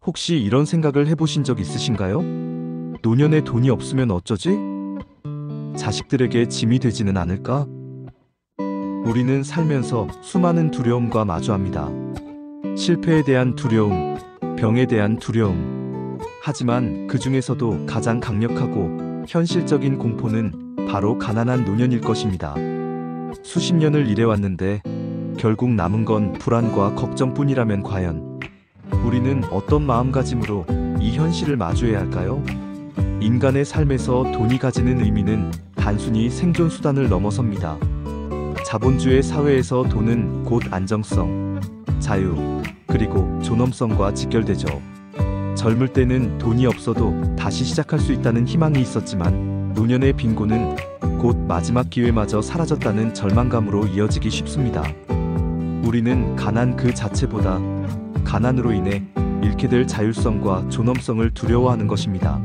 혹시 이런 생각을 해보신 적 있으신가요? 노년에 돈이 없으면 어쩌지? 자식들에게 짐이 되지는 않을까? 우리는 살면서 수많은 두려움과 마주합니다. 실패에 대한 두려움, 병에 대한 두려움. 하지만 그 중에서도 가장 강력하고 현실적인 공포는 바로 가난한 노년일 것입니다. 수십 년을 일해왔는데 결국 남은 건 불안과 걱정뿐이라면 과연 우리는 어떤 마음가짐으로 이 현실을 마주해야 할까요? 인간의 삶에서 돈이 가지는 의미는 단순히 생존 수단을 넘어섭니다. 자본주의 사회에서 돈은 곧 안정성, 자유, 그리고 존엄성과 직결되죠. 젊을 때는 돈이 없어도 다시 시작할 수 있다는 희망이 있었지만 노년의 빈곤은 곧 마지막 기회마저 사라졌다는 절망감으로 이어지기 쉽습니다. 우리는 가난 그 자체보다 가난으로 인해 잃게 될 자율성과 존엄성을 두려워하는 것입니다.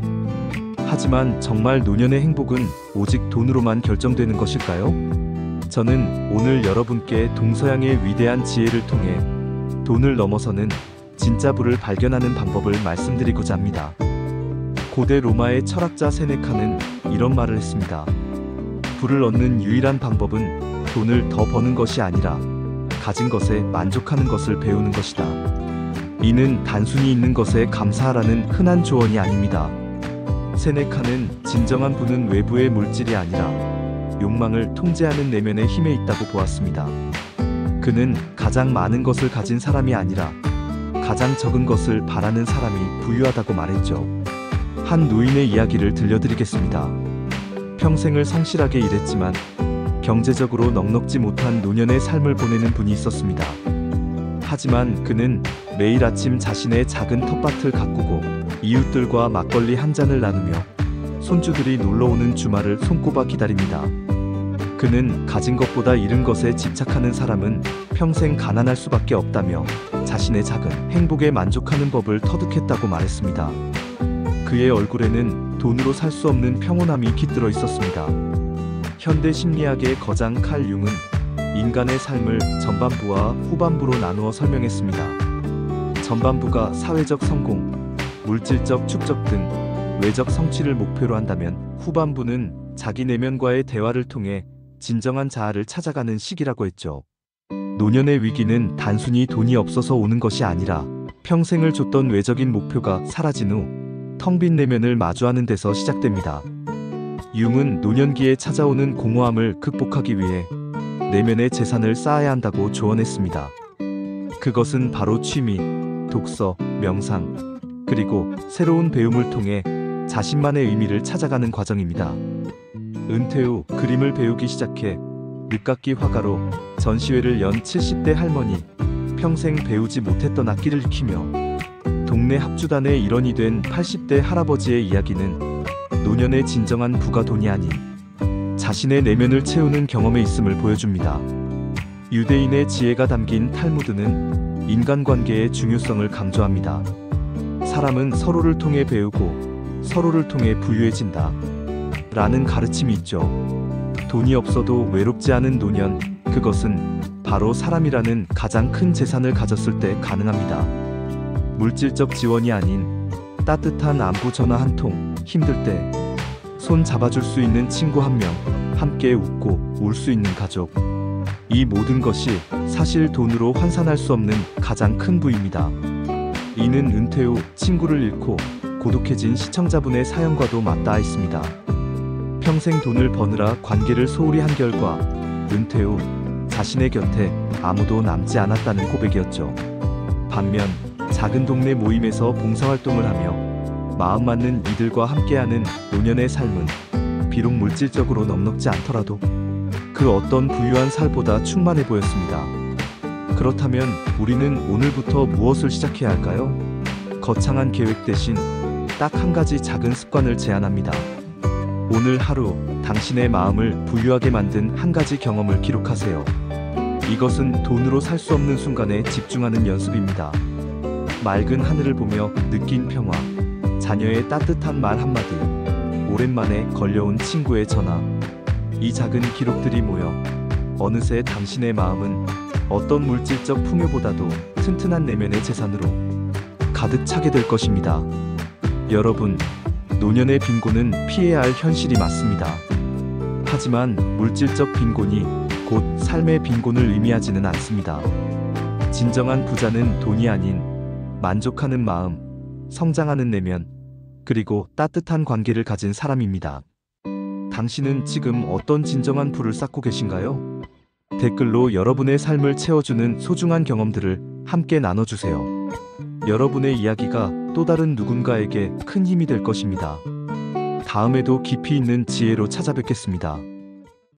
하지만 정말 노년의 행복은 오직 돈으로만 결정되는 것일까요? 저는 오늘 여러분께 동서양의 위대한 지혜를 통해 돈을 넘어서는 진짜 부를 발견하는 방법을 말씀드리고자 합니다. 고대 로마의 철학자 세네카는 이런 말을 했습니다. 부를 얻는 유일한 방법은 돈을 더 버는 것이 아니라 가진 것에 만족하는 것을 배우는 것이다. 이는 단순히 있는 것에 감사하라는 흔한 조언이 아닙니다. 세네카는 진정한 부는 외부의 물질이 아니라 욕망을 통제하는 내면의 힘에 있다고 보았습니다. 그는 가장 많은 것을 가진 사람이 아니라 가장 적은 것을 바라는 사람이 부유하다고 말했죠. 한 노인의 이야기를 들려드리겠습니다. 평생을 성실하게 일했지만 경제적으로 넉넉지 못한 노년의 삶을 보내는 분이 있었습니다. 하지만 그는 매일 아침 자신의 작은 텃밭을 가꾸고 이웃들과 막걸리 한 잔을 나누며 손주들이 놀러오는 주말을 손꼽아 기다립니다. 그는 가진 것보다 잃은 것에 집착하는 사람은 평생 가난할 수밖에 없다며 자신의 작은 행복에 만족하는 법을 터득했다고 말했습니다. 그의 얼굴에는 돈으로 살 수 없는 평온함이 깃들어 있었습니다. 현대 심리학의 거장 칼 융은 인간의 삶을 전반부와 후반부로 나누어 설명했습니다. 전반부가 사회적 성공, 물질적 축적 등 외적 성취를 목표로 한다면 후반부는 자기 내면과의 대화를 통해 진정한 자아를 찾아가는 시기라고 했죠. 노년의 위기는 단순히 돈이 없어서 오는 것이 아니라 평생을 줬던 외적인 목표가 사라진 후 텅 빈 내면을 마주하는 데서 시작됩니다. 융은 노년기에 찾아오는 공허함을 극복하기 위해 내면의 재산을 쌓아야 한다고 조언했습니다. 그것은 바로 취미, 독서, 명상, 그리고 새로운 배움을 통해 자신만의 의미를 찾아가는 과정입니다. 은퇴 후 그림을 배우기 시작해 늦깎이 화가로 전시회를 연 70대 할머니, 평생 배우지 못했던 악기를 익히며 동네 합주단의 일원이 된 80대 할아버지의 이야기는 노년의 진정한 부가 돈이 아닌 자신의 내면을 채우는 경험에 있음을 보여줍니다. 유대인의 지혜가 담긴 탈무드는 인간관계의 중요성을 강조합니다. 사람은 서로를 통해 배우고 서로를 통해 부유해진다 라는 가르침이 있죠. 돈이 없어도 외롭지 않은 노년, 그것은 바로 사람이라는 가장 큰 재산을 가졌을 때 가능합니다. 물질적 지원이 아닌 따뜻한 안부 전화 한 통, 힘들 때 손 잡아줄 수 있는 친구 한 명, 함께 웃고 울 수 있는 가족. 이 모든 것이 사실 돈으로 환산할 수 없는 가장 큰 부입니다. 이는 은퇴 후 친구를 잃고 고독해진 시청자분의 사연과도 맞닿아 있습니다. 평생 돈을 버느라 관계를 소홀히 한 결과 은퇴 후 자신의 곁에 아무도 남지 않았다는 고백이었죠. 반면 작은 동네 모임에서 봉사활동을 하며 마음 맞는 이들과 함께하는 노년의 삶은 비록 물질적으로 넉넉지 않더라도 그 어떤 부유한 살보다 충만해 보였습니다. 그렇다면 우리는 오늘부터 무엇을 시작해야 할까요? 거창한 계획 대신 딱 한 가지 작은 습관을 제안합니다. 오늘 하루 당신의 마음을 부유하게 만든 한 가지 경험을 기록하세요. 이것은 돈으로 살 수 없는 순간에 집중하는 연습입니다. 맑은 하늘을 보며 느낀 평화, 자녀의 따뜻한 말 한마디, 오랜만에 걸려온 친구의 전화. 이 작은 기록들이 모여 어느새 당신의 마음은 어떤 물질적 풍요보다도 튼튼한 내면의 재산으로 가득 차게 될 것입니다. 여러분, 노년의 빈곤은 피해야 할 현실이 맞습니다. 하지만 물질적 빈곤이 곧 삶의 빈곤을 의미하지는 않습니다. 진정한 부자는 돈이 아닌 만족하는 마음, 성장하는 내면, 그리고 따뜻한 관계를 가진 사람입니다. 당신은 지금 어떤 진정한 부를 쌓고 계신가요? 댓글로 여러분의 삶을 채워주는 소중한 경험들을 함께 나눠주세요. 여러분의 이야기가 또 다른 누군가에게 큰 힘이 될 것입니다. 다음에도 깊이 있는 지혜로 찾아뵙겠습니다.